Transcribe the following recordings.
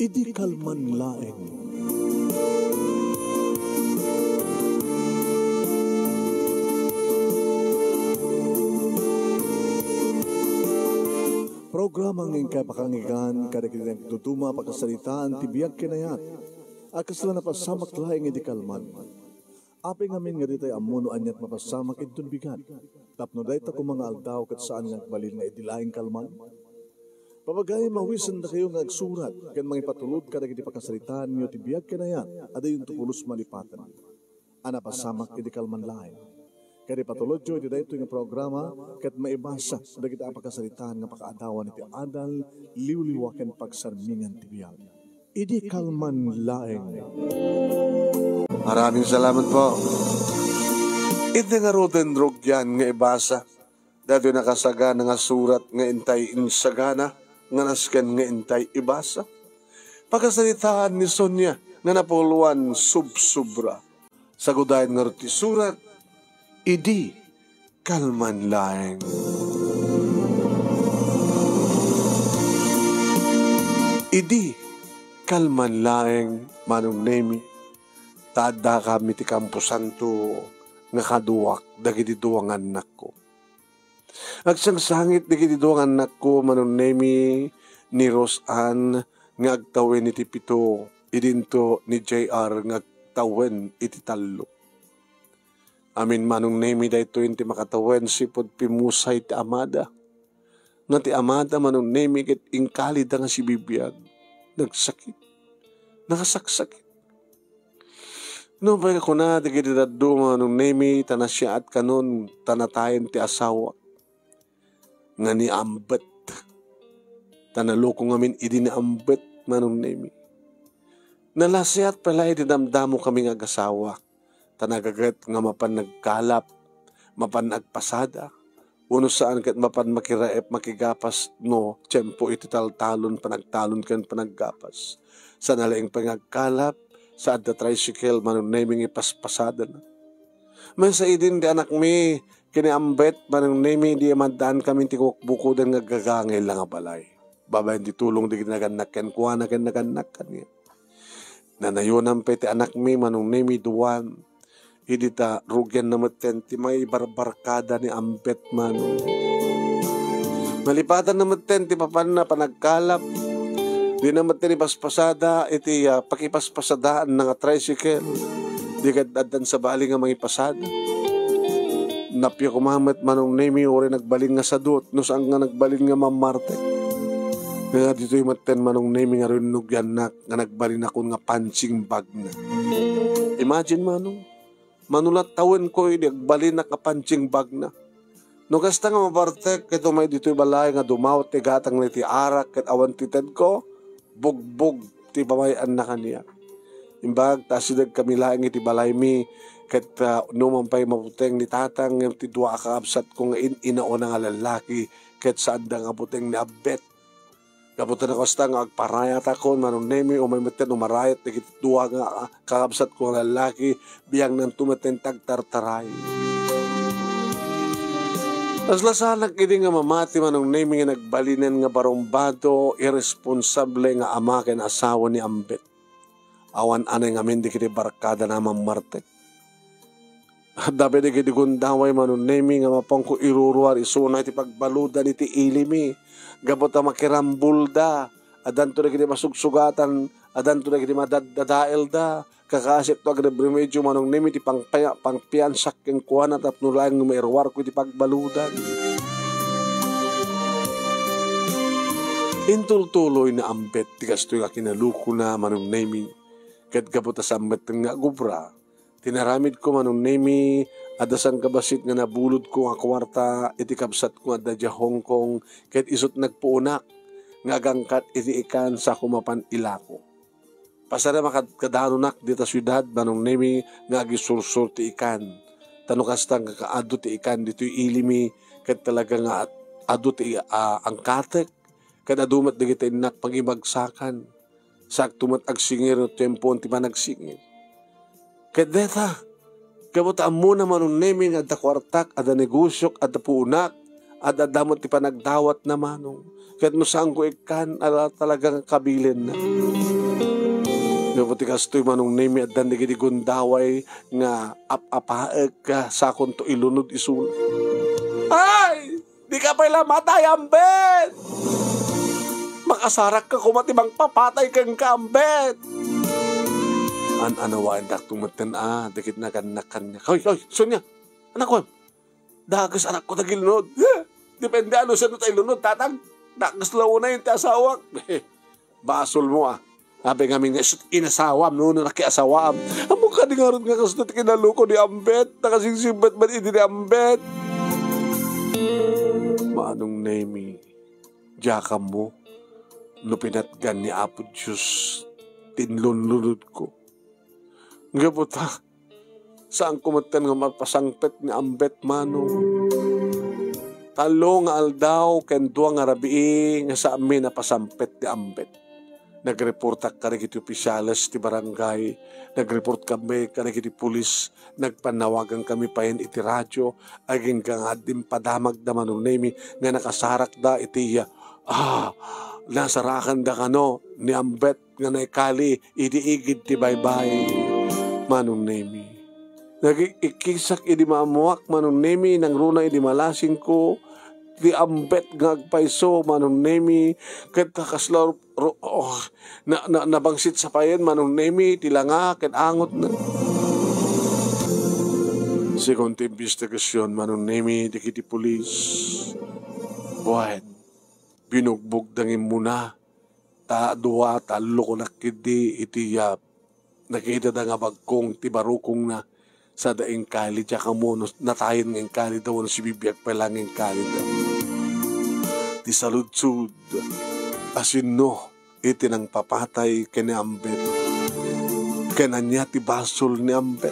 idi kalman laeng. Programang ngayong kapakangigan, kadagitang tutuma pagkasalitaan, tibiyag kinayat, akasla na pasamak laing idi kalman. Aping amin nga ditay amuno anyat mapasamak itun bigat. Tapno day ta kung mga aldaw kat saan nga balil nga idilaing kalman. Papagay mawisan na kayo nga agsurat, kan mga ipatulod ka dagiti pagkasalitaan nyo tibiyag kinayat, ada yung tupulos malipatan. Ana pasamak idi kalman laing. Kaya patulod jo, di dahito yung programa, kat maibasa, dagiti apagkasalitaan nga pakaadawan iti adal, liwliwaken pagsarmingan tibiyag. Idi kalman laeng. Maraming salamat po. Idi nga roten drog yan nga ibasa, dahito nakasagana nga surat nga intay insagana, nga nasken nga intay ibasa. Pagkasalitaan ni Sonia, nga napuluan sub-subra. Sagudayan nga roti surat, idi kalman laeng. Idi kalman laeng manong nemi. Tada kami ti Kampo Santo nga kaduwak dagiti duwang anak ko. Agsangsangit dagiti duwang anak ko manong nemi ni Rosan nga agtawen iti pito. Idinto ni JR nga agtawen iti talo. Amin manong nemi dahito yung ti makatawen sipod pimusay ti amada. Nga ti amada manong nemi ket ingkalid nga si bibiyag. Nagsakit. Nakasaksakit. No ba ko na ti kididaddo manong nemi tanasya at kanon tanatayen ti asawa. Nga ni ambet. Tanaloko ngamin idi ni ambet manong nemi. Nalasyat pala ididamdamo kami nga agasawa. Tanagagat nga mapan nagkalap, mapan nagpasada, uno saan kat mapan makiraep makigapas no, tiyempo iti taltalon panagtalon kan panaggapas. Sa nalaing pangagkalap, sa adda tricycle manong naming ipaspasada na. May sa idin di anak mi, kiniambet manong naming di amadaan kami ti kukbukudan nga gagangay lang nga balay. Babayan di tulong di ginaganakken kuha na ginaganakken niya. Nanayonan pa ti anak mi manong naming duwan, hindi ta rugyan na matenti may barbarkada ni ambet man. Malipatan na matenti papan na panagkalap. Di na matenti paspasada iti pakipaspasadaan ng tricycle. Di kadadan sa baling nga mga pasada. Napya kumamat manong nemi ori nagbaling nga sadot. No saan nga nagbaling nga mamarte. Nga dito yung maten manong nemi nga rinugyan na nga nagbaling ako nga punching bag na. Imagine manong. Manulat tawen ko hindi agbalin na kapanching bag na. No kasta nga mabartek, ito may dito'y balay nga dumawat ti gatang na ti arak ket awan tited ko, bugbog ti babayan na kaniya. Imbag, tasidag kami laing iti balay mi, ket numampay maputeng ni tatang, ti dua kaabsat ko nga inaon nga lalaki, ket saan da nga puteng ni abet. Kaputan ako sta nga agparayat ako, manong nemi, o may maten umarayat, nagituwa nga kakabsat ko ang lalaki, biyang nang tumaten tagtartaray. As lasanak hindi nga mamati manong nemi nga nagbalinan nga barombado, irresponsable nga ama ken asawa ni ambet. Awan anay nga min di kiti barkada na mamartek. Dapat di kiti gundaway manong nemi nga mapangko iruruar isuna iti pagbaludan iti ilimi. Gabot na makirambul da, adan to na kiti masugsugatan, adan to na kiti madadael da, kakasip to agremedyo manong nemi ti pangpiansak yung kuwan at apnulang mairwar ko iti pagbaludan. Intultuloy na ambet, tigas to yung kinaluko na manong nemi, kat gabot sa ambet nga gubra, tinaramid ko manong nemi, adasan kabasit nga nabulod ko nga kwarta, iti kabsat ko adda dya Hong Kong, ket isot nagpuunak, nga gangkat iti ikan sa kumapan ilako. Pasara makadanonak dita syudad, manong nemi, nga agisursur ti ikan. Tanukastang kakaado ti ikan, dito ilimi, ket talaga nga ado ti angkatek, ket adumat digiti inak pagibagsakan, saktumat agsingir no tempo ti panagsingir. Ket deta, kabutaan mo naman ng nemi nga da kwartak, ada negosyok, ada puunak, ada damot ti panagdawat na manong. Kahit mo saan ko ikan, ala talagang kabilin na. Gabuti kastoy manong nemi at dan digidi gundaway nga apaeg ka sa akong to ilunod isul. Ay! Di ka pala matay, Ambet! Makasarak ka kumatibang papatay kang kambet! Anawaan dak tumatan dikit na kanakan niya. Hoy, Sonya! Anak ko! Dagas anak ko tagilunod. Depende ano sa tayo lunod, tatang. Dagas law na yung tasawak. Basol mo Sabi nga nga inasawam no nakiasawam. Amo ka di nga ron nga kasunod kinaluko ni Ambet. Nakasingsibat ba ni Ambet? Manong Nemi, diyakam mo, lupinatgan ni Apo Diyos, tinlunlunod ko. Nga po saan kumatan nga mapasangpet ni Ambet manong. Talo nga aldaw, kendwa nga rabii, nga sa amin napasampet ni Ambet. Nagreportak ka rin iti opisyalis ti barangay, nagreport kami ka rin iti pulis, nagpanawagan kami pa yun iti radyo, aging nga din padamag da manong Nemi, nga nakasarak da iti nasarakan da kano ni Ambet nga naikali, iti-igid ti baybay, manong Nemi. Nagikisak iti maamuak manong Nemi, nang runa iti malasing ko, di Ambet ngagpaiso manong Nemi ket kakasla nabangsit sa payen manong Nemi tilanga ket angot na sekond investigasyon manong Nemi dikiti pulis buhat binugbog dangin muna duwa talo ko nakidi iti nakita da nga bagkong ti barukong na sa daing kali tsaka mo natayin ng kali daw si bibiyag pa lang ng kali daw di saludsud asin no iti nang papatay kani Ambet kananya ti basol ni Ambet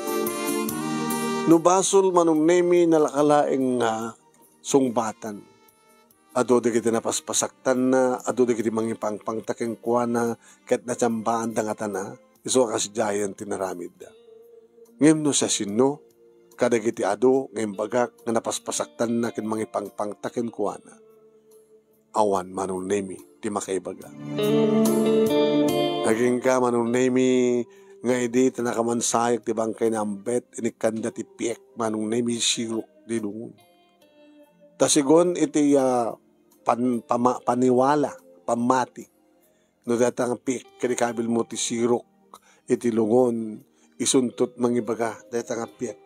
no basol manong Nemi nalakalaing sungbatan ado di kiti napaspasaktan na ado di kiti mangipangpangtakeng kuana ket natsambaan da nga tana iso kasi giant tinaramid da ngem no sa sino, kadagiti ado, ngem bagak, nga napaspasaktan na kin mga pangpangtakin kuana. Awan manong Nemi, di makaibaga. Naging ka manong Nemi, nga idi tanakamansayak di bangkay na Ambet, inikanda ti piek manong Nemi sirok di lungon. Tasigon iti paniwala, pamati. No datang piek, kadikabil mo ti sirok, iti lungon, isuntot mangibaga dahil nga piyak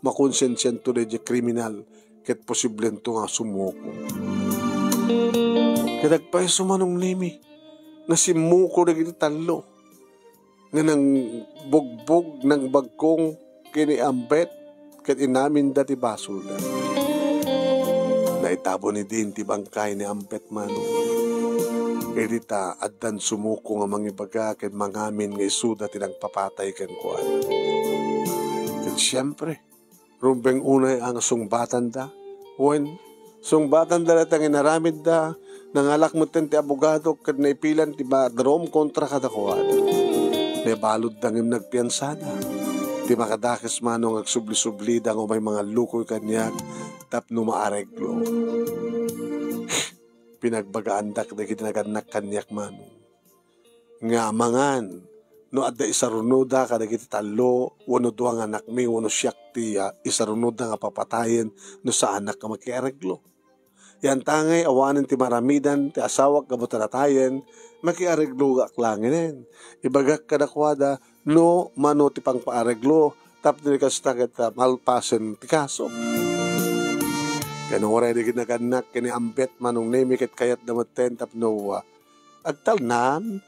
makonsensyen to na kriminal ket posiblen to nga sumuko kadagpay sumanong Nemi nga simuko na giti talo nga nang bugbog ng bagkong kini Ambet ket inamin dati basol da naitabo ni din ti bangkay ni Ambet manong edita addan sumuko nga mangibaga ken mangamin nga isuda tinang papatay ken kuan. Ken siyempre, rumbeng unay ang sungbatan da. When sungbatan da natang inaramid da, nangalak mo ti abogado ken naipilan ti badrom kontra kada kuan. Nebalod dangim nagpiansada. Ti makadakes manong agsubli-subli da nga may mga lukoy kanyak tapno maareglo. Pinagbagaan dak na kitinagannak kanyak manong. Nga mangan, no adda isarunoda kada kita talo, wano duwang anak mi, wano siyak ti isarunoda nga papatayin no sa anak ka makiareglo. Yan tangay awanin ti maramidan, ti asawak kabutanatayin, makiareglo aklanginin. Ibagak kadakwada, no mano ti pang paareglo, tap ni kastagat malpasen ti kaso. Kano oray di kinaganak kini Ambet manong Nemi ket kayat damaten tapno agtalnan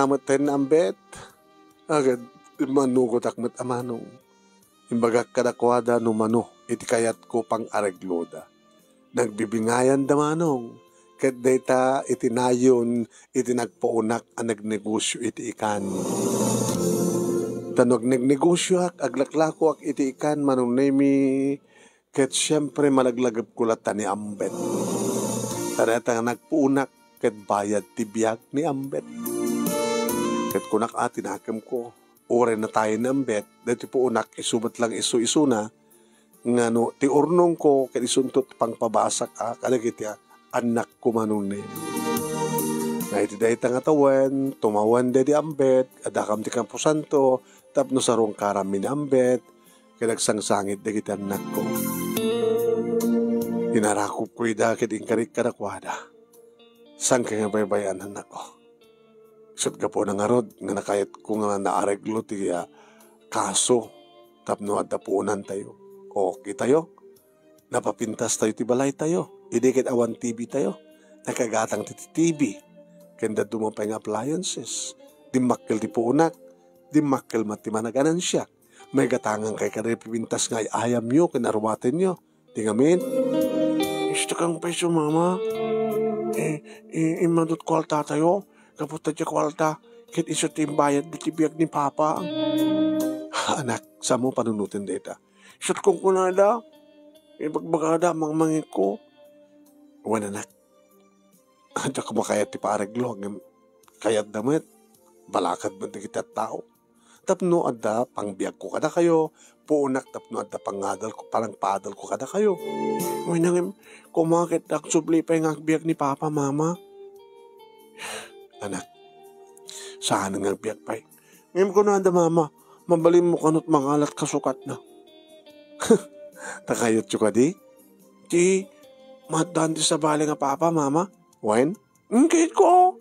maten Ambet agad manugot akmet amanong imbagak kadakwada no mano iti kayat ko pang aregloda nagbibingayan da manong ket dayta iti nayon iti nagpaunak ang nagnegosyo iti ikan tanog nagnegosyo aglaklako ak iti ikan manong Nemi ket siyempre malaglagap kulatan ni Ambet. Tareta nga nagpuunak ket bayad ti biyak ni Ambet. Ket kunak tinakam ko, ore na tayo ni Ambet, dati puunak isubat lang isu-isu na, nga no, ti urnong ko, ket isuntot pang pabasak kadagiti anak ko manong Nemi. Na iti day nga tawen, tumawan day di ambet, adakam di kampo santo, tapno sarong karamin ambet, kinagsangsangit day kita anak ko. Inarakop ko ida kiting karik kadakwada. Sang kaya baybayan anak ko. Isot ka po ng arod, nga nakayat ko nga naareglo ti kaso, tapno adapuunan tayo. Okay tayo, napapintas tayo ti balay tayo, idikit awan TV tayo, nakagatang ti TV. Kanda dumapay nga appliances. Di makkel ti puunak. Di makkel mati managanan siya. May gatangan kay karepipintas nga ayam nyo, kinarwatin nyo. Di ngamin. Isto kang peso, mama. Imadot kwalta tayo. Kaputa siya kwalta. Kit iso timbayad di tibiyag ni papa. Anak, sa mo panunutin dita. Isot kong kunada. Ibagbagada, mangmangin ko. Wan anak. Ada kumakayat ti pareglo, kayat damit, balakad man ti kita tao. Tapno ada pangbiag ko kada kayo, puunak tapno ada pangadal ko, parang padal ko kada kayo. Uy nangim, kumakit ak subli pa yung biag ni papa, mama. Anak, saan nga biag pa? Ngayon ko na ada mama, mabalim mo kanot mangalat kasukat na. Takayot yung ka di? Di, matdan di sa bali nga papa, mama. Wen? Ngkit ko.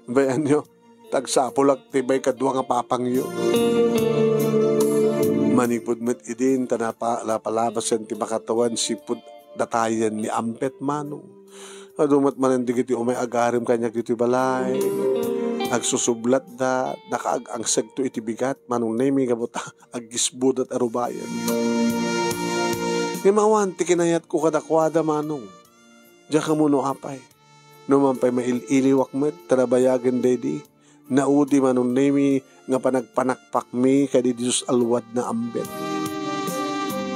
Bayan nyo, tagsapulak tibay kadwa nga papang yun. Manipod met idin, tanapalabas yan ti makatawan sipud datayan ni Ampet manong. Adumat manandig iti umay agarim kanya iti balay. Agsusublat da, nakaag-ang segto iti bigat, manong nemi kabuta, aggisbud at arubayan. Nimawan, ti kinayat ko kadakwada manong. Diyan ka muno apay. Numampay maililiwak met, tarabayagan dedi. Naudi manong nemi nga panagpanakpak mi kadi Diyos alwad na ambet.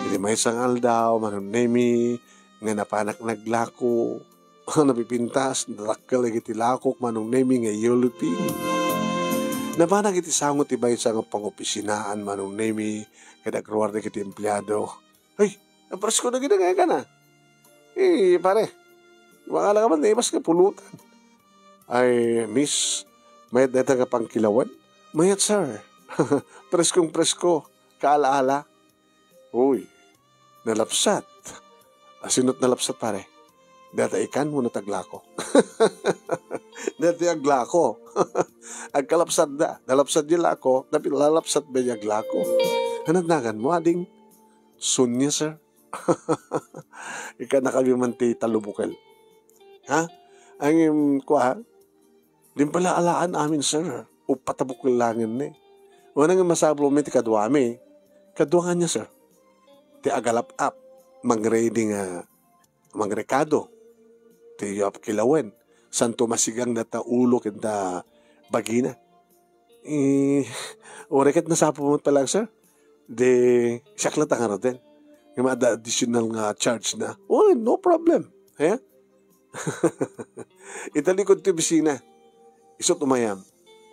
Hindi may sangal daw manong nemi nga napanak naglako. Napipintas, narakal iti lakok manong nemi nga yulupin. Napanak iti sangot ibay sa nga pangopisinaan manong nemi kadagruar na kiti empleyado. Ay, naprasko na ginagaya ka na. Pare. Makala ka man, naimas ka pulutan. Ay, miss, mayat na ka pang kilawan? Mayat, sir. Preskong presko. Kaala-ala. Uy, nalapsat. Asinot nalapsat, pare. Data ikan mo nataglako. Dati aglako. Agkalapsat da. Nalapsat yung lako, tapi lalapsat ba yung aglako? Hanagnagan mo, ading sunya, sir. Ika na kami man ti talubukel. Ha? Ang kuha, din pala alaan amin, sir. O patabok langin ni. Wala nga masablo may ti kadwami. Kadwangan niya, sir. Ti agalap-up. Mag-ready nga, magrekado. Ti yop kilawen. Santo masigang data ulo kinta bagina. Oreket na sapo mo pa lang, sir. De, saklat ang araw din. Yung mga additional nga charge na. Oh, no problem. Haya? Italikod ti bisina. Isot umayam.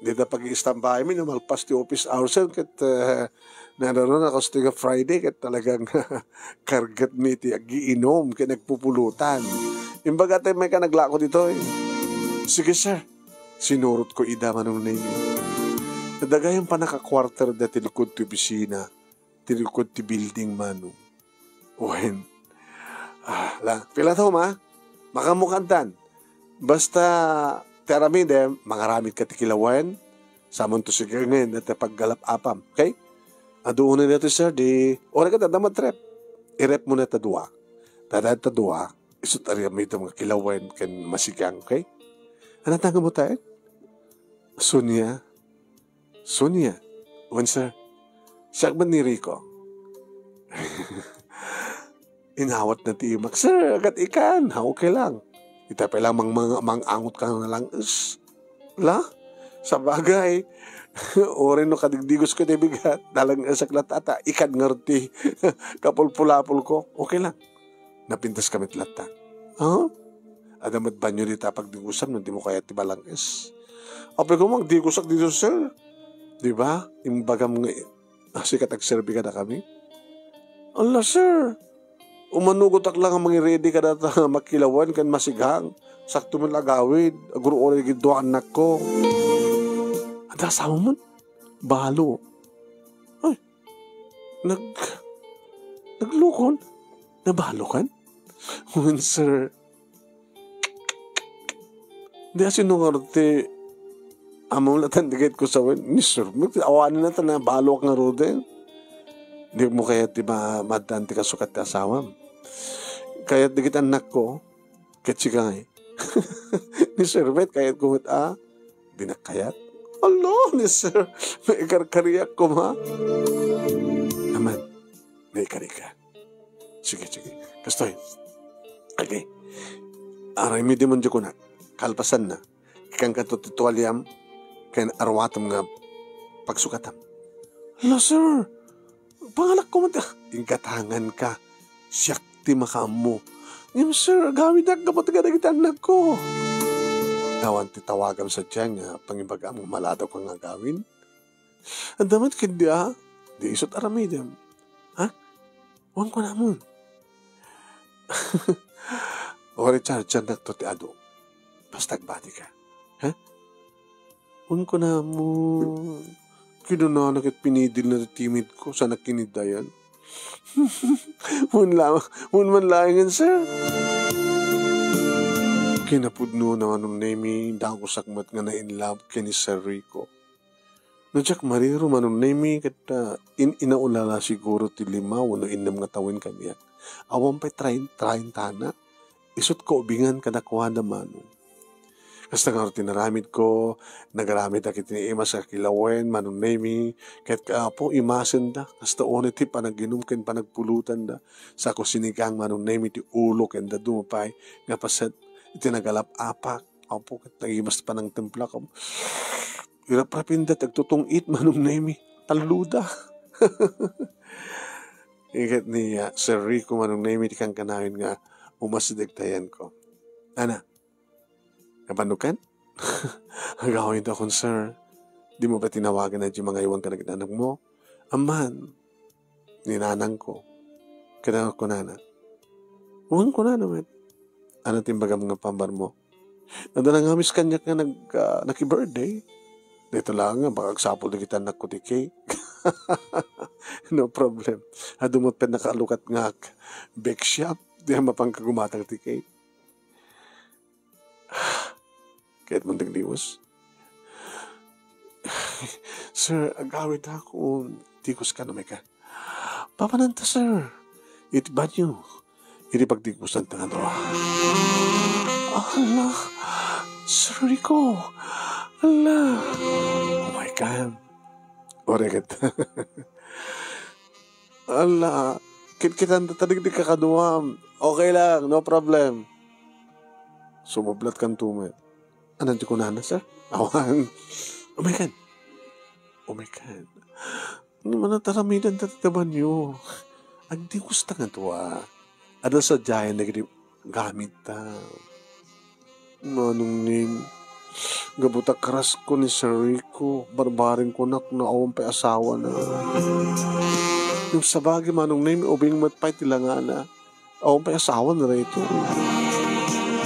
Dito pag-i-standby mi, malpas ti office hours kat naroon ako sa Friday kat talagang kargat mi ti ag-iinom kaya nagpupulutan. Imbaga tayo may ka naglako dito eh. Sige sir, sinurot ko ida manong name. Nadagayang pa naka-quarter na tilikod ti bisina, tilikod ti building manong. Uwen. Pila to ma? Makamukantan. Basta teramide, mangaramid ka tikilawan, samon to sige ngayon at paggalap apam. Okay? Adoon na natin sir, di, ora ka tadamad trep. I-rep mo na tadua. Tadad tadua, isot ariya may ito mga kilawan kan masigang. Okay? Ano tanga mo tayo? Sonia. Sonia. Wan sir. Siyak ni Rico? Inawat na ti imak, sir, agad ikan, okay lang. Itapay lang mangangot ka na lang, la, sa bagay, orin no kadigdigos ko na bigat, dalang saklat ata, ikan ngarti, kapulpulapul ko, okay lang. Napintas kami tlata. Huh? Adamat banyo dita pagdigusan, hindi mo kaya tibalang Apay ko magdigusak dito, sir. Diba? Imbagam nga, sikat agserbi ka na kami. Allah, sir. umanugot ak lang ang mga ready ka data makilawan kan masighang. Sakto man lagawid. Aguro oray gido anak ko. Ada sama man. Balo. Ay. Naglukon. Nabalo kan? When sir. Di asin nung arte. Among latandigit ko sa wen. Ni sir. Awanin na ta na balo ak nga roden. Di mo kaya diba madanti ka sukat ti asawam. Kaya digit anak ko. Ketsikay. Ni sir, bet kayat kumit binakayat. Allah, ni sir, may ikarkariyak ko ma. Aman, may ikarika. Sige. Kastoy. Okay. Aray mi di mo ko na. Kalpasan na. Kang katututualyam, kaya arwatam nga pagsukatam. Allah, sir. Pangalak ko mata. Ingkatangan ka. Siyak ti makamu. Yung sir, gawin na kapag kita anak ko. Nawan titawagan sa tiyan nga, pangibagam, maladaw ka nga gawin. Ang damat kindi di isot aramidem. Ha? Huwag ko naman. O Richard, tiyan na to ti ado. Pastagbati ka. Ha? Huwag ko naman. Kinunanak at pinidil na timid ko sa nakinidayan. Mun man laingan, sir. Kinapudno na anong nemi, dako sakmat nga na in love kini Sir Rico. Nadyak mariro manong nemi, kata inaulala siguro ti 5 o 6 nga tawin kanya. Awan pa'y train tana, isot ko ubingan kanakuha naman. Kasta nga tinaramid ko, nagaramid akit ni Ima sa kilawen, manong nemi, kahit po imasin da, kasta onit ti panaginumkin, panagpulutan da, sa ko sinigang manong nemi ti ulok, and da dumapay, nga paset, itinagalap apak, po, kahit nagimas pa ng templa ko, irapapindat, agtutungit manong nemi, taluda. Ikat ni Sir Rico manong nemi, ti kang kanawin nga, umasidigtayan ko. Ana, kapanukan? Agawin ito akong sir. Di mo ba tinawagan na di mga iwang kanagdanak mo? Aman, ninanang ko. Kailangan ko nana. Huwag ko na naman. Ano timbaga mga pambar mo? Nadalang amis kanya ka naki-birthday. Dito lang nga, baka agsapol na kita anak ko di cake. No problem. Dumot pa nakaalukat nga bake shop. Di mapang kagumatang ti cake. Kahit mong tagliwas. Sir, agawit ako. Tikos ka na may ka. Papananta, sir. Iti ba niyo? Iti pagtikusan ta nga doa. Allah. Sir Rico. Allah. Oh my God. Oreket. Allah. Kitkitan tatig di kakaduam. Okay lang. No problem. Sumublat kang tumet. Anan di ko na sir? Awan. Oh my God. Oh my God. Ano man ang taramidan tatataban nyo? Ang di gusto nga ito Ano sa giant na gamit ta. Manong name. Gabuta karas ko ni Sir Rico. Barbaring ko na awang pa asawa na. Yung sabagi manong name, ubing matpay tilanga na. Awang pa asawa na rito.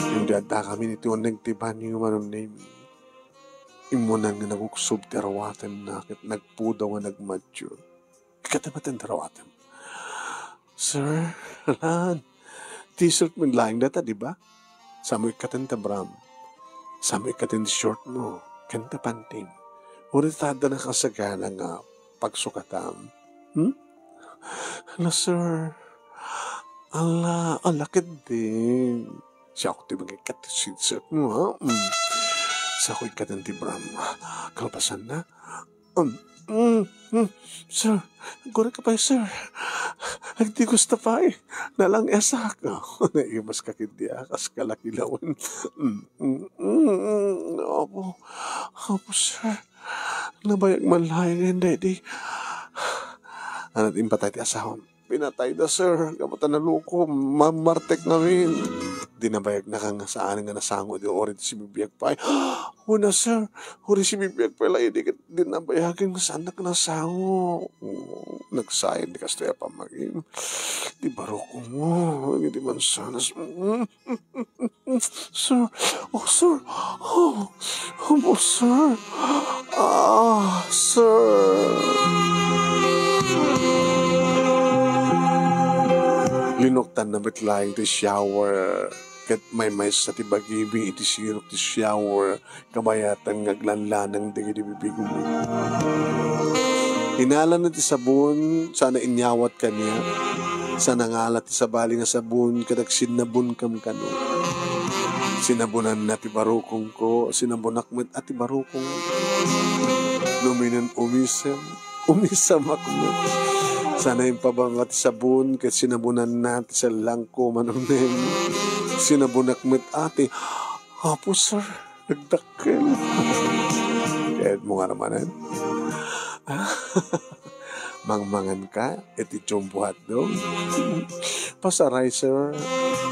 Yung dada kami nito ang nagtiban yung manong name. Imunan nga naguksob terawatan na at nagpudaw nga nagmature. Katamatan terawatan. Sir, alan, t-shirt mo laing data, di ba? Samoy katanta bram. Samoy katanta short mo. Kanta panting. Uritada na kasagana nga pagsukatam. Ala, sir. Ala, alakit din. Siya ako tibagay katisit mo, ha? Sa ako'y katanti bram. Kalpasan na. Sir, gura ka pa, sir. Hindi gusto pa nalang esak. Naimas ka kindi akas kalakilawan. Opo, sir. Nabayag man laing hindi. Ano din patay ti asawam? Pinatay na, sir. Kamutan na luko. Mamartek namin. Dinabayag na ka nga saan nga nasango di ori si bibiyag pa. Una sir, ori si bibiyag pa lang hindi dinabayagin nga saan ka nasango. Nagsayang di kastoya pa maging. Di baro ko mo, hindi man sana. Sir, oh sir, oh sir, sir. Linoktan na bitlaing ti shower. Kat may sa tibagibing iti sirok ti shower. Kabayatan ngaglanlanang di bibigong mo. Inalan na ti sabon, sana inyawat ka niya. Sana ngalat ti sabali nga sabon, kadag sinabon kam kano. Sinabunan na ti barukong ko, sinabunak met at ti barukong. Luminan umisam ako met. Sana yung pabangat sabon kat sinabunan natin sa langko manunin. Sinabunak met ate. Apo sir, nagdakil. Kahit mo nga namanan. Mangmangan ka, iti chumbuhat do. Pasaray sir.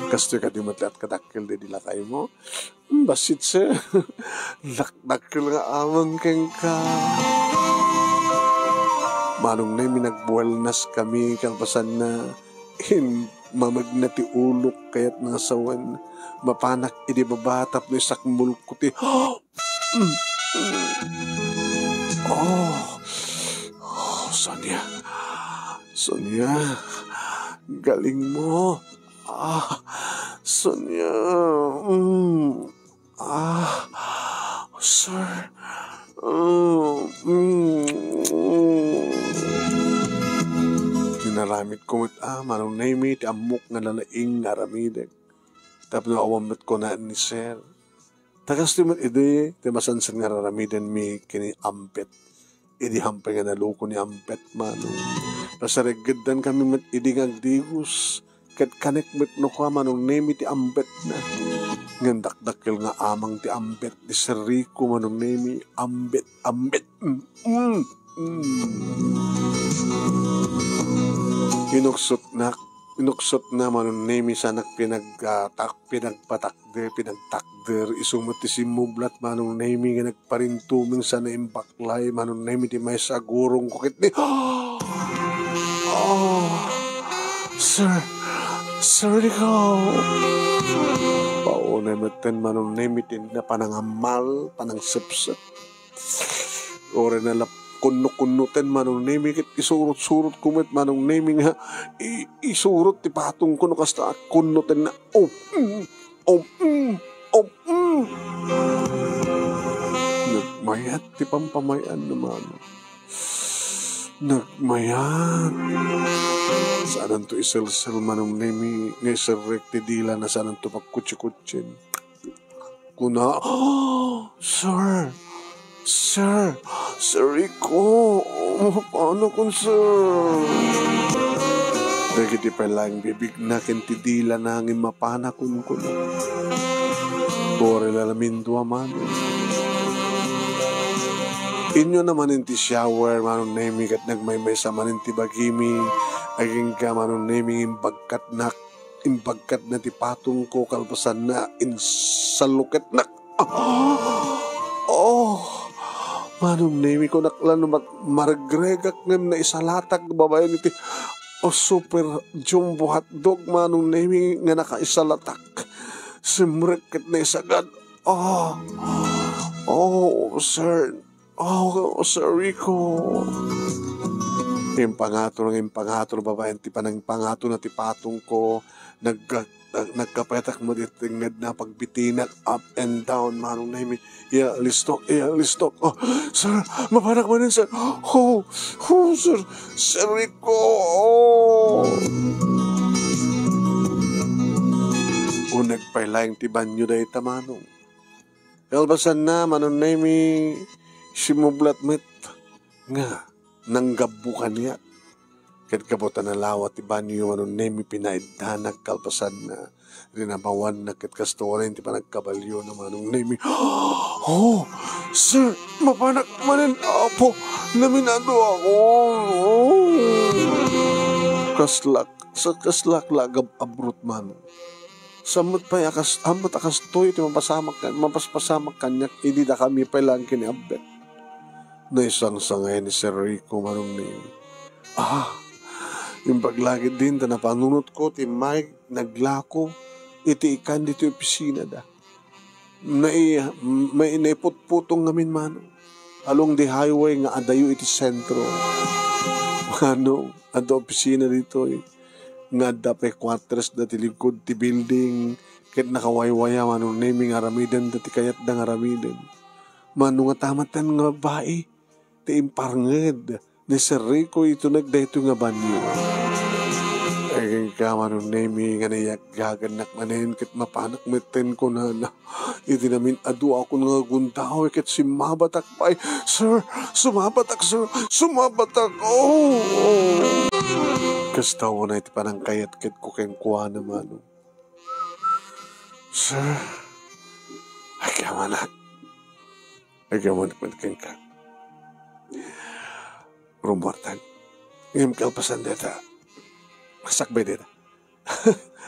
Kastoy ka di matlat kadakil di dilakay mo. Basit sir. Lakdakil nga amang keng ka. Manong na minagbuwalnas kami kalpasan na mamag na ti ulok kaya't nasawan mapanak idi babatap no isakmul ko ti Sonia galing mo Sonia sir Tinaramit ko manong naimi ti amok nga lalaing naramidek. Tapos na awamit ko na ni sir. Tagas ti mat ide, ti masansan nga raramiden mi kini ampet. Idi hampay nga naluko ni ampet manong. Pasarigdan kami mat idi nga agdigos. Kat kanek met no ka manong naimi ti ampet na. Ngandakdakil nga amang ti ampet. Di seriko manong naimi ambet. Inuksot na manon nemi sanak pinagpatakder isumot ti simublat manong nemi nga nagparintuming sa naimbaklay manong nemi ti may sagurong kukit ni Sir ikaw paunay maten manong nemi tin na panangamal panangsepsep ore na lap kuno-kunuten manong nemi kit isurot-surot kumit manong nemi nga isurot ti patong kuno kasta kunuten na nagmayat ti pampamayan naman nagmayat saan to isel-sel manong nemi nga iserrek ti dila na saan to pagkutsi-kutsin kuna Sir Rico, paano kung sir? Dagiti palang bibig na kentidila na angin mapana kun kuno. Bore lalamin duwa man. Inyo naman inti shower, manong nemi kat nagmaymay sa man inti bagimi. Aging ka manong nemi imbagkat na ti patong ko kalpasan na insaluket na. Manong nemi ko naklan maragregak ngem na isalatag babayan iti super jumbo hotdog manong nemi nga nakaisalatak simreket na isagad Sir Rico yung pangatro babayan ti panang pangato na ti patong ko nagkapetak mo ditingad na pagbitinak up and down manong nemi listok sir mapanak mo rin sir Sir Rico nagpailayang ti banyo dahi tamanong kalbasan na manong nemi simublat met nga nanggabukan niya kat kabutan na lawat ti banyo manong nemi pinaidhanag kalpasan na rinabawan na kat kastorin ti panagkabalyo na manong nemi sir mapanak manin apo naminado ako kaslak lagab abrut man Samot pa amot akas toy iti mapaspasamak kanyak hindi da kami pailang kiniabet. Na isang sangay ni Sir Rico manong ni yung paglagid din ta napanunot ko ti Mike naglako iti ikan dito opisina da. May naiputputong ngamin manong along the highway nga adayo iti sentro. Manong ada opisina dito nga dape quarters dati likod ti building ket nakawaywaya manong naming aramidan dati kayat da aramidan manong nga tamatan nga bae ti imparnged ni Sir Rico ito nagdayto nga banyo ay ka manong naming nga nayagagan manen ket mapanak meten ko na iti namin adu ako nga guntaw ket si mabatak pa sir sumabatak Kastawa na iti parang kayat-kit ko kayong kuha naman. Sir, agamanak kayong ka. Rumortan, ngayon kalpasan deta. Masakbay deta.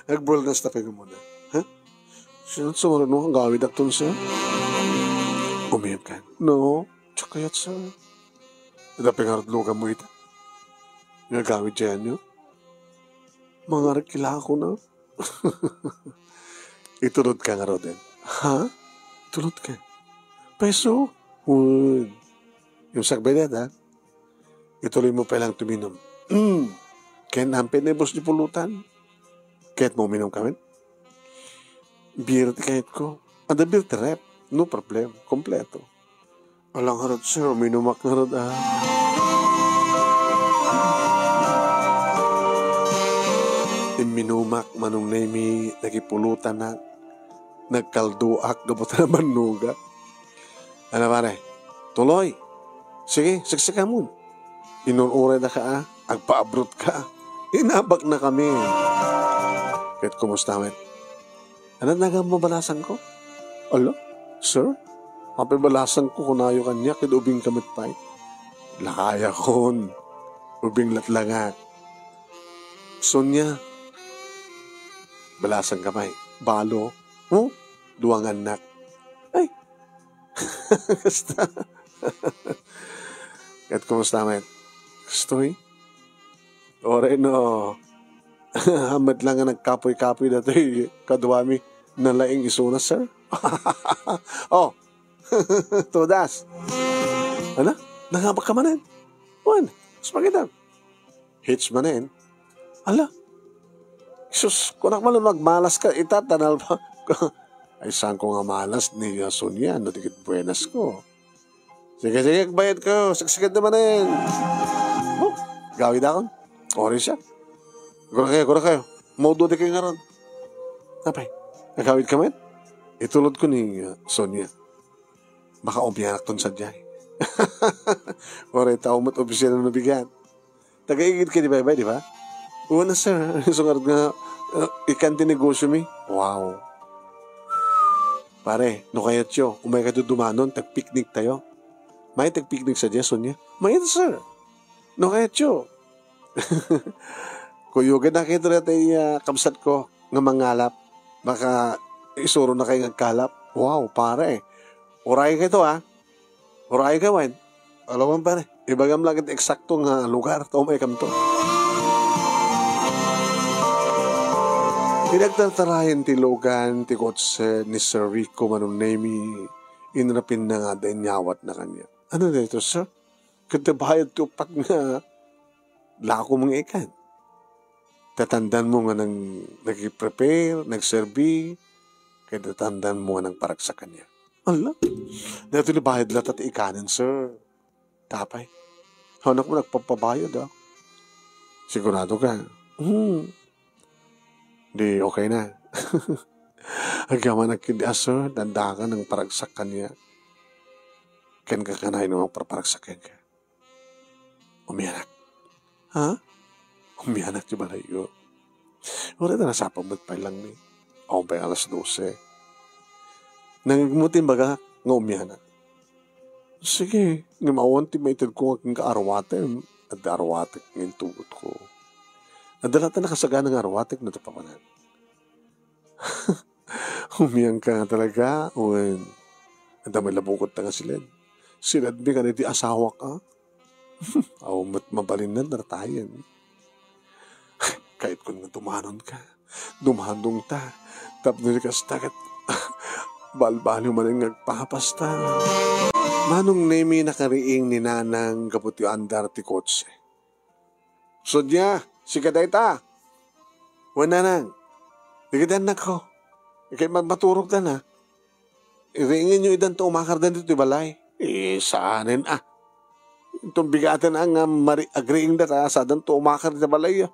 Nagbol na sa tayo muna. Ha? Sinat sumarun mo ang gawid akton, sir? Umiyap ka. No, tsakayat, sir. Dapat nga ratlugan mo ita. Nga gawid dyan nyo. Mga rakila ko na. Itulod ka nga Roden. Ha? Tulod ka. Peso? Wood. Yung sakbay na, ha? Ituloy mo palang tuminom. Kaya nampin na bus di pulutan. Kaya't mo minom kami? Beer ti kahit ko. Ada beer ti rep. No problem. Kompleto. Alang harad, sir. Minumak na harad, ha? Minumak manong nemi nagipulutan na nagkalduak gabutan na manuga. Ano pare? Tuloy. Sige, saksaka mo. Inunuray na ka agpa-abroad ka. Inabak na kami. Kahit kumusta men? Ano nagambabalasan ko? Alo? Sir? Mapibalasan ko kunayo kanya kidubing kamit pa'y. Lakaya kon. Ubing latlangak. Sonya. Balasan kamay. Balo. Duwang anak. Ay. Kasta. Kahit kumusta men? Gustoy? Ore no. Hamad lang nga nagkapoy-kapoy na ito kaduwami na laing isuna, sir. Oh. Todas. Ano? Nangabak ka manin? Juan. Spagitan. Hitch manin. Ala. Sus, kunak man magmalas ka, itatanal pa. Ay, saan ko nga malas ni Sonia, no dikit buenas ko. Sige, bayad ko, sagsigad naman eh. Gawid akon, orin siya. Gura kayo, maudo di kayo nga ron. Napay, nagawid ka man? Itulod ko ni Sonia. Baka umiyanak ton sa diyay. Oray, tao mo't opisyan na nabigan. Taga-igid ka di ba, di ba? Una sir, sungarad nga, ikan tinegosyo mi. Wow. Pare, no kayat yo, umay ka dumanon, tag-picnic tayo. May tag-picnic sa Jason niya. May sir. No kayat yo. Kuyugan na kayo na tayo kamsat ko nga mangalap. Baka isuro na kayo ngagkalap. Wow, pare. Uray ka ito Uray ka wan. Alam mo pare, ibagam lang ito eksakto nga lugar. Ito may kamto. Pinagtatarayan ti Logan, ti kotse ni Sir Rico manong nemi, inrapin na nga din nyawat na kanya. Ano na ito, sir? Katabayad ti upat nga lako mga ikan. Tatandan mo nga nang nag-prepare, nag-serve, kaya tatandan mo nga nang parag sa kanya. Ala, dito ni bayad lahat at ikanin, sir. Tapay. Hanak mo nagpapabayad, Sigurado ka. Di okay na. Agama nagkindi sir, danda ka ng paragsak kanya. Ken ka kanay namang paragsakin ka. Umiyanak. Ha? Umiyanak di balay ko. Wala na nasapamot pa lang ni. Ako pa 12:00. Nangagmutin baga nga umiyanak. Sige, nga mawanti maitid ko ang kaarwatin. At arwatik ng tugot ko. Nadalata na kasaga ng arwatik na tapapanan. Humiyang ka nga talaga. Uwan. Ang damay labukot na nga sila. Sinadmi ka na di asawa ka. Aw, mabalin na naratayan. Kahit kung dumanon ka, dumanong ta, tapos ka sa tagat, balbalo man ang nagpapasta. Manong nemi nakariing ni nanang kaputi andar ti kotse. Sudya, si kadayta. Wala nang. Dikidan na ko. Ikay maturog na na. Iringin nyo idan to umakar dan dito balay. Saanin Itong bigatan ang agreeing data sa dan to umakar dito balay.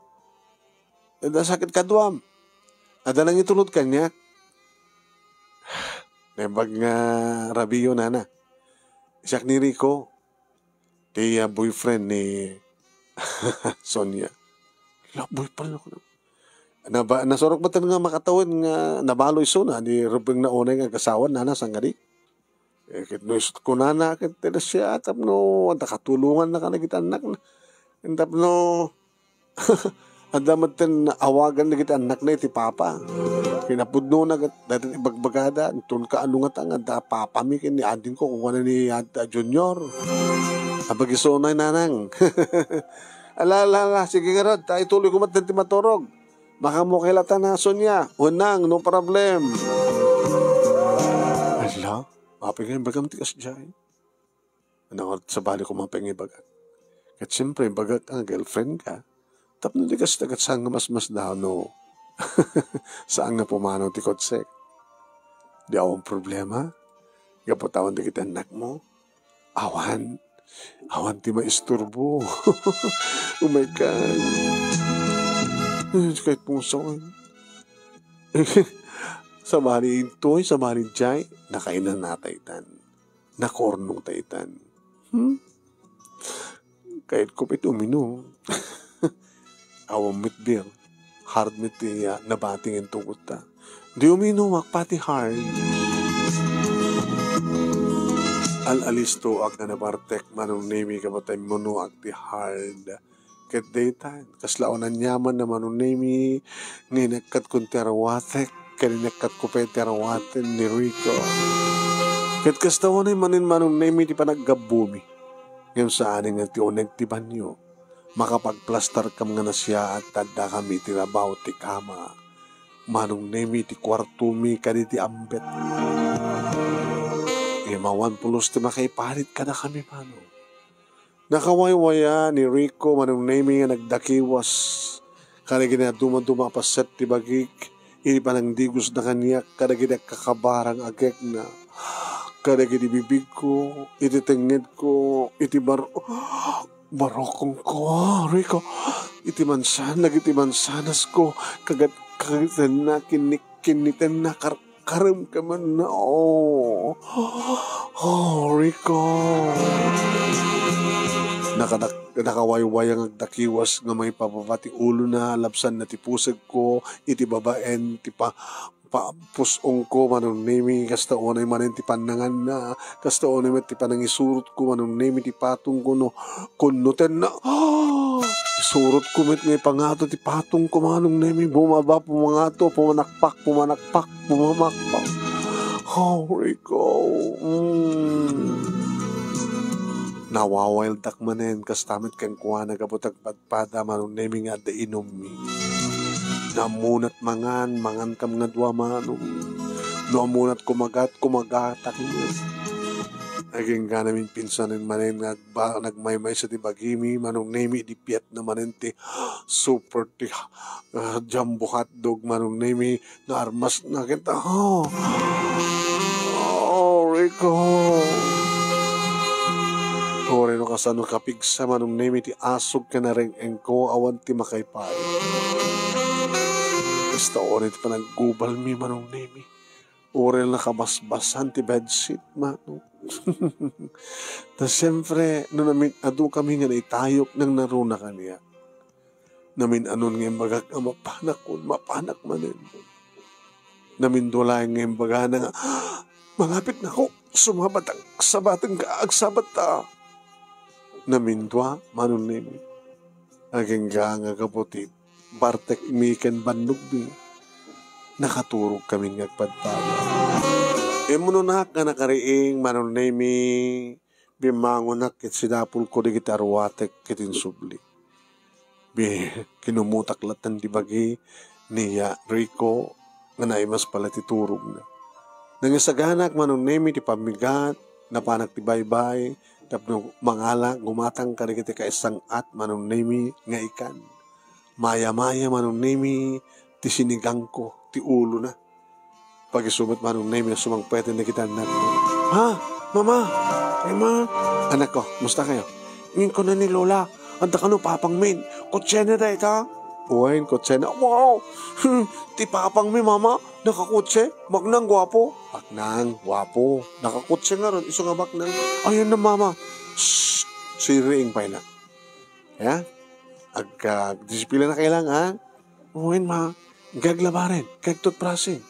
Ada sakit kaduam. Ada nang itulod kanya. Nembag nga Rabio nana. Isak ni Rico. Di boyfriend ni Sonia. Boyfriend ako na. Nasorok ba tayo nga makatawin nga nabaloy so na di rubing na unay nga kasawan nana sang gadi. Kit no isut ko nana kit siya tapno anta katulungan na ka na kita anak na. Tapno adamat ten awagan na kita anak na iti papa. Kinapudno na dati ibagbagada tun ka anu nga tanga da papa mi kin ni ading ko kung ano ni Junior. Abagiso na nanang. Ala sige nga rod tayo tuloy ko ti maturog. Baka mo kilata na Sonia. Unang, no problem. Ala, mapingin bagam tikas dyan. Anong sa bali ko mapingin bagat. At siyempre, bagat ang girlfriend ka. Tapos tikas tagat saan nga mas daw, no? Saan nga pumanaw ti kotsek? Di awang problema. Gaputawan di kita anak mo. Awan ti maisturbo. Oh my God. Kahit puso ko. Sa mani intoy, sa mani jay, nakainan na taitan. Nakornong taitan. Kahit kupit uminom. Awang mitbir. Hard mit nabatingin tugot ta. Di uminom pati hard. Al-alisto ag na nabartek manong nemi kamatay mono ag ti hard. Ket daytan kaslaunan nyaman na manunemi nginagkat kun terawatek kaninagkat ko pe terawaten ni Rico. Ket kastawan ay manin manunemi ti panaggabumi ngem saan nga ti oneg ti banyo makapagplastar kam nga nasya at tadda kami ti rabaw ti kama manunemi ti kwartumi kaditi ambet mawan pulos ti makaiparit ka na kami mano. Nakawaywaya ni Rico manong nemi nga nagdakiwas. Kada gina dumaduma paset ti bagik. Ini panang digos na kaniyak. Kada gina kakabarang agek na. Kada gina bibig ko. Iti tenged ko. Iti barokong ko. Rico. Iti mansan. Nagiti mansanas ko. Kagat na kinitan na karam ka man na. Oh Rico. Nakawayway ang agdakiwas nga may papapati ulo na lapsan na tipusag ko iti babaen ti pusong ko manong nemi kasta onay manen ti panangan na kasta onay met ti panangisurot ko manong nemi ti patong ko no kunnoten na isurot ko met ngay pangato ti patong ko manong nemi bumaba pumangato pumanakpak bumamakpak Rico nawawild tak manen kastamit kang kuha nagabutag padpada manong nemi nga da inom mi. Namunat mangan kam nga dua manong. Namunat kumagatak mo. Naging ka namin pinsanin manen nagmaymay sa tibagimi manong nemi di piat na manen ti super ti jumbo hotdog manong nemi na armas na kita. Rico. Kore no kasano kapigsa manong nemi ti asog ka na rin engko awan ti makaypay. Basta ore ti panaggubal mi manong nemi. Ore na kabasbasan ti bedsheet manong. Ta siyempre no namin adu kami nga naitayok nang naruna kaniya. Namin anon nga bagag mapanak manen. Namin dulay nga baga na nga malapit na ko sumabat ang sabatang kaagsabat ta. Namindwa manon nemi. Aging nga kaputi bartek miken bandog mi. nakaturog kami ngagpadpada. Imununak nga nakariing manunemi bimangunak ket sinapul ko di kita arwatek kitin subli. Kinumutak latan di bagi niya Rico nga naimas pala titurog na. Nangisaganak manunemi ti pamigat na panak ti baybay tapno mangala gumatang karikiti ka isang at manunemi nga ikan. Maya-maya manunemi ti sinigang ko ti ulo na. Pag-isumat manunemi sumang pwede na kita anak ko. Ha? Mama? Ay ma? Anak ko, musta kayo? Ngin ko na ni Lola. Anda ka no papang min. Kotse na da ita? Uwain, kotse na. Wow! Ti papang mi mama. Nakakotse. Baknang gwapo. Baknang, gwapo. Nakakotse nga ron. Iso nga baknang. Ayun na mama. Shhh! Siriing pa ina. Ya? Disiplina na kailangan. Uwain ma. Gaglabarin. Gagtutprasin.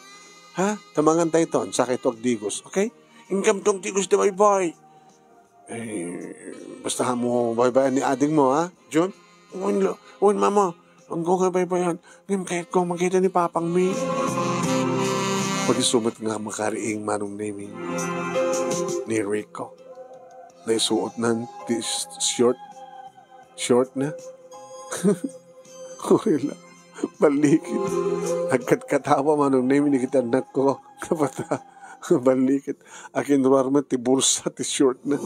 Ha? Tamangan tayo ton. Sakit wag digos. Okay? Ingkam tong digos di bye-bye. Basta mo bye-bye ni ading mo, ha? John? Uwan, mama. Ang ko nga bye-bye yan. Ngayon kahit ko makita ni Papang Mi. Pag-isumat nga makariing manong naming ni Rico. Naisuot ng short na. Okay lang. Balikit. Agkat-katawa manong naming ni kita anak ko. Kapata. Balikit. Akin ruarman ti bulsa ti short na.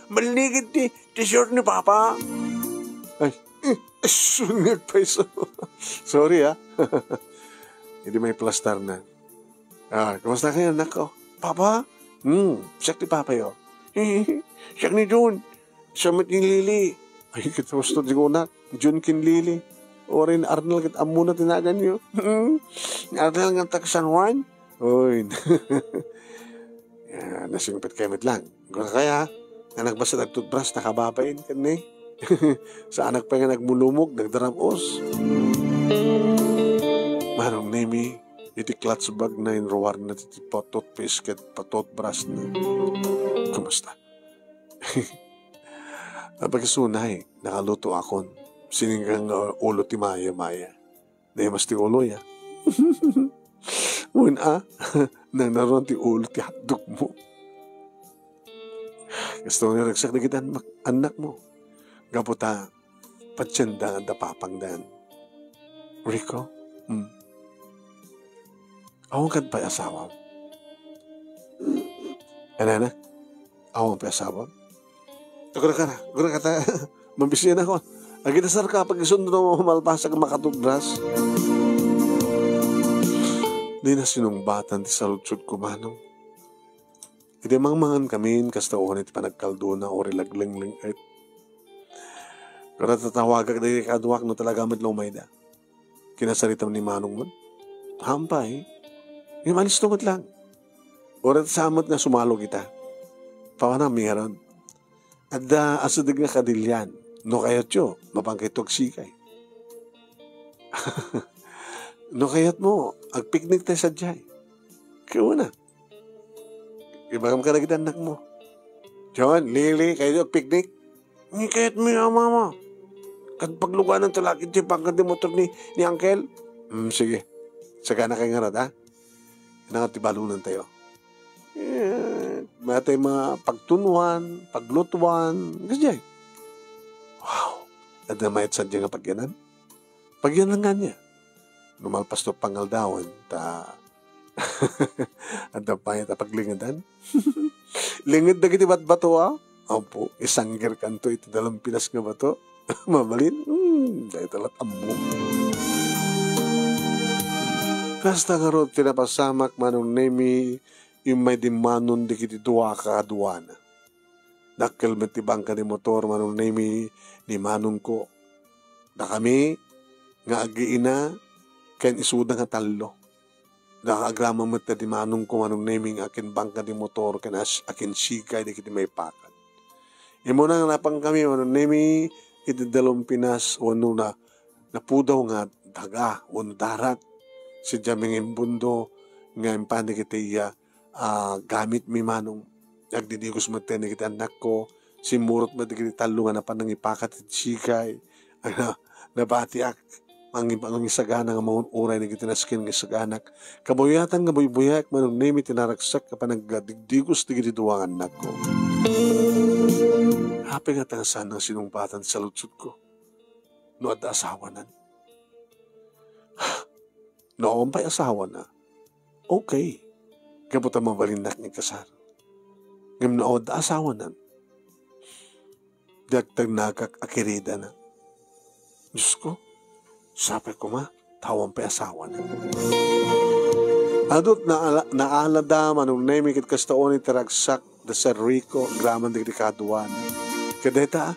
Balikit ti short ni Papa. Ay, sungit pa iso. Sorry Hindi may plaster na. Kamusta kayo anak ko? Papa? Siyak ni Papa yo. Siyak ni Jun. Siyak ni Lili. Ay, kita gusto di ko na. Jun kin Lili. Orin Arnel kit amuna tinagan yo. Arnel nga tak San Juan. Uy. Nasingpit kayo lang. Kung kaya, anak ba sa nagtutbrush, nakababain ka ni? Sa anak pa nga nagmulumog, nagdaramos. Manong nemi, iti clutch bag na inruwar na iti patot pisket, patot brush na. Kumusta? Pagkasunay, nakaluto akon. Sininggang ulo ti Maya. Dahil mas ti ulo ya. Nang naroon ti ulo ti hotdog mo. Gusto nga nagsak na kita anak mo. Gaputa, patsyandaan da papangdan. Rico? Awang kan pa asawa? Anana? Awang pa asawa? Gura ka mambisiyan ako. Aginasar ka pag isundo mo malpasa ka makatubras. Di na sinumbatan ti salutsud ko manong. Iti mangmangan kami kasta uhan iti panagkaldo na o rilagling et. Pero tatawagag na ikaduak no talaga madlumay da. Kinasaritam ni manong mo. Hampay. Yung malis tungot lang. Orat samot nga sumalo kita. Pawana miharon. At asadig nga kadilyan. No kayat yo, mapangkitog sikay. No kayat mo, agpiknik tayo sa jay. Kaya na. Ibagam ka na kita anak mo. John, Lily, kayo agpiknik? Hindi kayat mo yung mama. Kad paglugan ng talakit yung pangkad yung motor ni Uncle. Sige. Saka na kayo nga rat, ha? Nakatibalunan tayo. May tayo mga pagtunuan, paglutuan. Kasi wow. At na may sadya nga pagyanan. Pagyanan nga niya. Numalpas to pangaldawan ta at payat ta paglingadan. Lingid na kiti bato Opo, isangger kanto iti dalam Pinas nga bato. Mamalin, dahil talat ammo. Kasta nga ro tinapasamak manong nemi yung may dimanon di kiti duwa ka aduana. Dakkel metibang ka ni motor manong nemi ni manong ko. Na kami nga agiina ken isuda nga talo. Nakaagrama mo di manong ko manong naming akin bangka di motor ken akin sikay di kiti may pakan. Imo na napang kami manong nami iti dalom Pinas wano na napudaw nga daga wano darat si jaming imbundo nga impandi kiti gamit mi manong agdidigos mo tene kiti anak ko simurot mo di kiti talo nga napanang ipakat iti sikay nabatiak ang isagana nga maun uray na gitinaskin nga isaganak. Kabuyatan nga buybuyak manong nemi tinaragsak kapan nagdigdigos di gididuwangan nako. Happy nga tangasan ng sinumpatan sa lutsud ko. No at asawa nan. Noon pa'y asawa na. Okay. Kabuta mabalindak ni kasar. Ngam noon asawa nan. Dagtag nakak akirida na. Diyos ko, sabi ko ma, tawang pa asawa na. Adot naalada manong naimikit kastaon itaragsak da San Rico, graman di kaduan. Kadeta,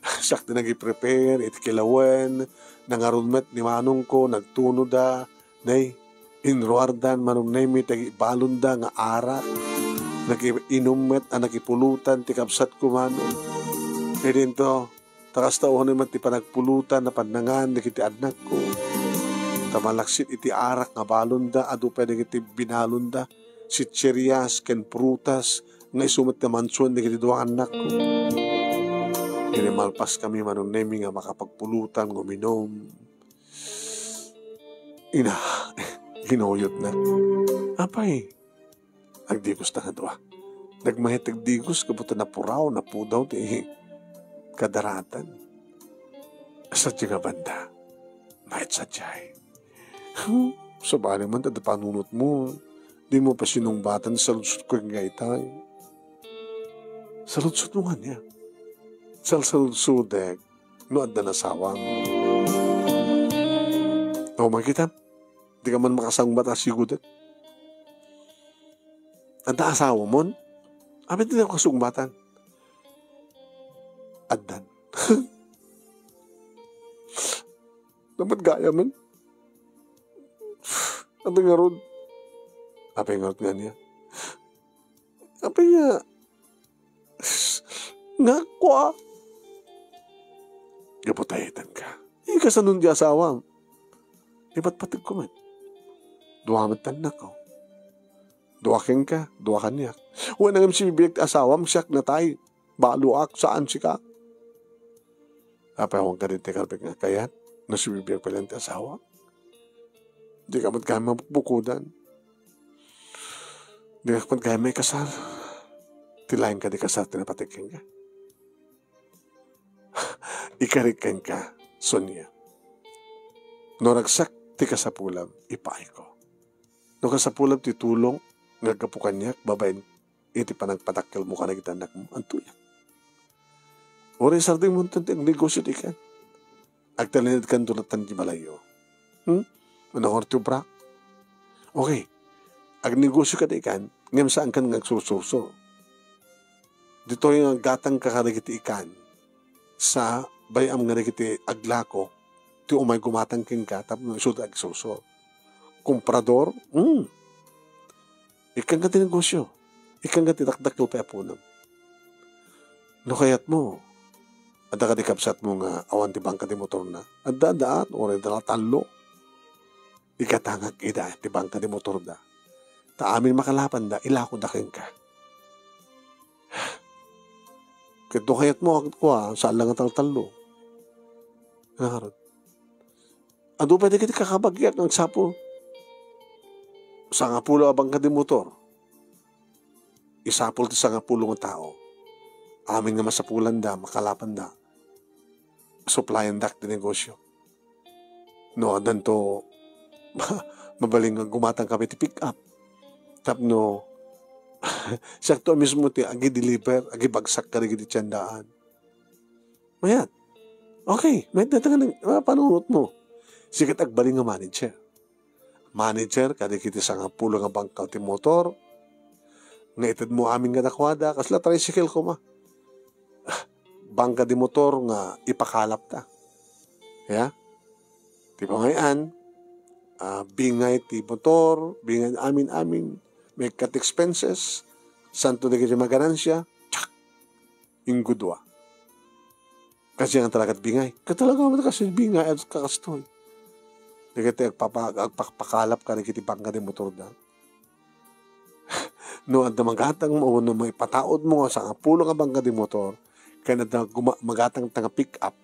sakti nag-prepare, itikilawen, nangarunmet ni manong ko, nagtunod da, nay, inruardan manong naimit, nag-ibalon da, nga arat, nag-inumet, nakipulutan, tikapsat ko manong. E dinto, takas taon naman ti panagpulutan na panangan na kiti anak ko. Tamalaksit iti arak nga balunda, adu pwede kiti binalunda, si cheriyas, ken prutas, nga isumat na mansuan na kiti duwang anak ko. Malpas kami manong nemi nga makapagpulutan, nguminom. Ginoyot na. Apay, agdigos na nga duwa. Nagmahit agdigos, kabuta na puraw, na pudaw, kadaratan. Sa nga banda, mahit sadyay. Saba naman, tada panunot mo. Di mo pa sinumbatan sa lutsut ko yung gaitay. Sa lutsut mo nga niya. Sa lutsudek, no adda nasawang. O makita, di ka man makasang bata sigudet. Adda asawa mo, abit din ako kasumbatan. Addan. Dapat gaya man. Apay nga ron. Apay nga ron nga niya. Apay nga. Nga kwa. Gaputayitan ka. Ika sa nun di asawa. Iba't patig ko man. Duwamat tanak ko. Duwakin ka. Duwakan niya. Huwag nangam si bibiyag asawa. Siyak na tayo. Baluak. Saan si ka? Apay akong karinte kalpik nga kayat na sumibiyag pala ang asawa. Di ka mat kaya mabukudan. Di ka mat kaya may kasal. Tilayin ka di kasal, tinapatikin ka. Ikarikin ka, Sonia. Noragsak, ti kasapulam, ipaay ko. No kasapulam, titulong, ngagapukan niya, babayin, iti panagpatakil mo ka na kita anak mo, antuyak. Ori sarding mo ang negosyo di kan. Agtalinid kan tulatan di malayo. Manahor to bra. Okay. Ag negosyo ka di kan, ngam saan kan nagsususo. Dito yung gatang kakarigiti ikan sa bayam nga rigiti aglako, ti umay gumatang king ka, tapos suda agsuso. Komprador, ikan ka ti negosyo. Ikan ka ti takdakil pa apunam. No kayat mo, ada ka di kapsat mo nga awan ti bangka di motor na. Ada daan, oray dala talo. Ikatangag ida, ti bangka di motor da. Ta amin makalapan da, ilako da king ka. Kito kayat mo, saan lang ang talo. Nakarod. Ado pwede kiti kakabagyak ng sapo. Sa nga pulo abang ka di motor. Isapol ti sa nga pulo ng tao. Amin nga masapulan da, makalapan da. Supply and dak di negosyo. No, adan to, mabaling nga gumatang kami ti pick up. Tapno, sakto mismo ti, agi deliver, agi bagsak ka rin ti tiyandaan. Mayat. Okay, may datangan ng panunot mo. Sikat agbaling nga manager. Manager, kada kiti sa nga pulo nga bangka ti motor, nga itad mo amin nga nakwada, kasla tricycle ko ma. Bangka di motor nga ipakalap ta. Yeah? Di ba ngayon, bingay ti motor, bingay amin, may cut expenses, santo na kiti maganansya, tsak, yung gudwa. Kasi ang talagat bingay. Katalaga mo na kasi bingay at kakastoy. Di kiti agpakalap ka na kiti bangka di motor da. No, at magatang mo, no, may pataod mo sa pulo nga bangka di motor, kaya na magatang tanga pick up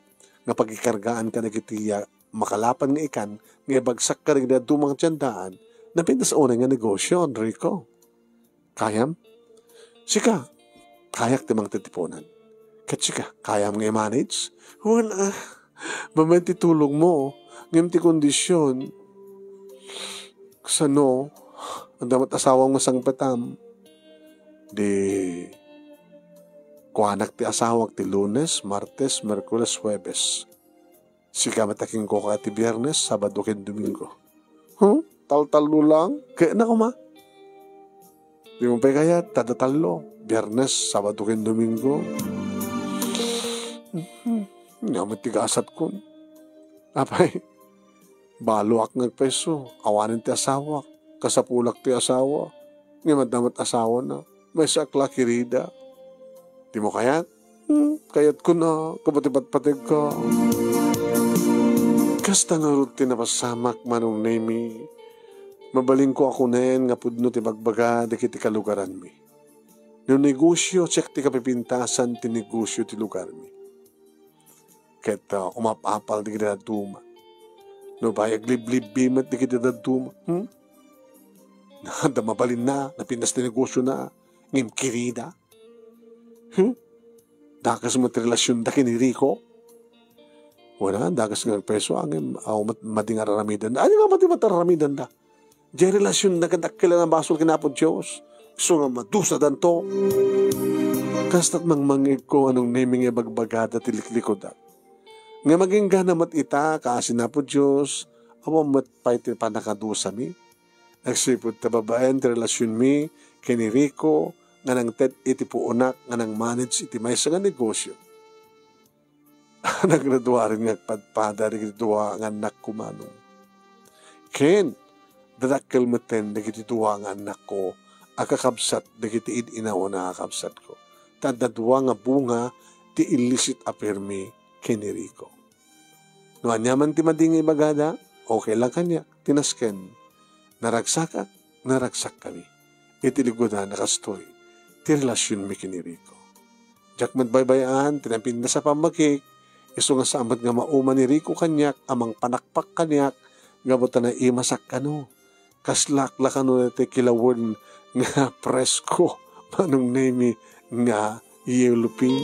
nga pagkikargaan ka na kiti makalapan nga ikan, nga bagsak ka rin na dumang tiyandaan, na pintas unay nga negosyo, Enrico. Kayam? Sika, kayak timang titipunan. Kat sika, kayam nga i-manage? Wala. Mamenti tulong mo, ngayon ti kondisyon. Kasano, ang damat asawang masang patam. Di, kuanak ti asawag ti Lunes, Martes, Merkules, Huwebes. Sika mataking ko ka ti Biyernes, Sabado, ken Domingo. Tal-talo lang? Kaya na ko ma. Di mo pa kaya, tadatalo. Biyernes, Sabado, ken Domingo. Nga matigasat ko. Apay, balo ak ngagpeso. Awanin ti asawak. Kasapulak ti asawa. Nga madamat asawa na. May sakla kirida. Di mo kaya? Kayat ko na. Kabatipat-patig ka. Kasta nga rutin na pasamak manong nemi. Mabaling ko ako na yan nga pudno ti bagbaga di kiti kalugaran mi. No negosyo, check ti kapipintasan ti negosyo ti lugar mi. Kaya umapapal di kiti daduma. No bayag liblib bimat di kiti daduma. Nada mabalin na, napindas ti negosyo na, ngim kirida. Dakas mo ti relasyon da kini Rico. Wala, dagas nga peso angin mading araramidan. Ano nga mati matararamidan da? Diyan relasyon na kadakila ng basol kinapod Diyos. So nga madusa dan to. Kastat mangmangig ko anong naming e bagbagada tilikliko da. Nga maging gana mat ita kasi napod Diyos. Awa mat pa iti panakadusa mi. Nagsipod tababayan ti relasyon mi kini Rico nga nang ted iti puunak nga nang manage iti may nga negosyo. Nagradua rin nga padpada rin dua nga anak ko manong. Ken, dadakkel maten dagiti dua nga anak ko, akakabsat dagiti inaw na akabsat ko. Tadadua nga bunga ti illicit apirmi kini Rico. No anyaman ti madingi bagada, okay lang kanya, tinasken. Naragsak kami. Itiligodan nakastoy, ti relasyon mi kini Rico. Jak madbaybayaan, tinampin na sa pamagik, iso nga saamat nga mauma ni Rico kanyak, amang panakpak kanyak, gabutan na imasak kano. Kaslakla kano na te kilawon nga presko, manong nemi nga yelupin.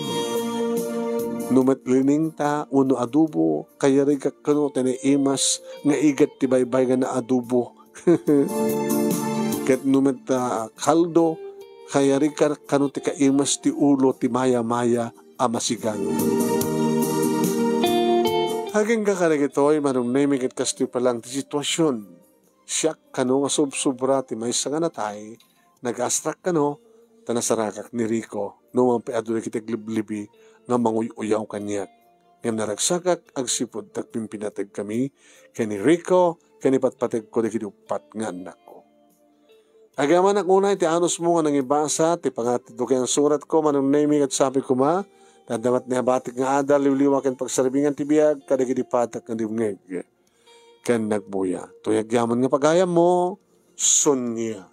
Numatlining ta, uno adubo, kaya rin kano tena imas, nga igat ti baybay nga na adubo. Ket numat kaldo, kaya rin kano ti kaimas ti ulo ti maya-maya amasigang. Haging kakarag ito'y manong naming at kastiyo palang ti sitwasyon. Siyak kano nga subsubra ti may nga natay, nag-astrak kano, tanasarakak ni Rico, no ang peado na kitagliblibi nga manguyaw kanyak. Ngam naragsakak, agsipod tagpimpinatag kami, kani Rico, kani patpatag ko na kinupat nga anak ko. Agaman ang unay, ti anos mo nga nang ibasa, ti pangatid kay ang surat ko, manong naming at sabi ko ma, nadamat niya batik nga adal, liwliwakan pagsaribingan tibiyag, kadagidi patak nga dimngeg. Kan nagbuya. Tuyag yaman nga pagayam mo, Sonia.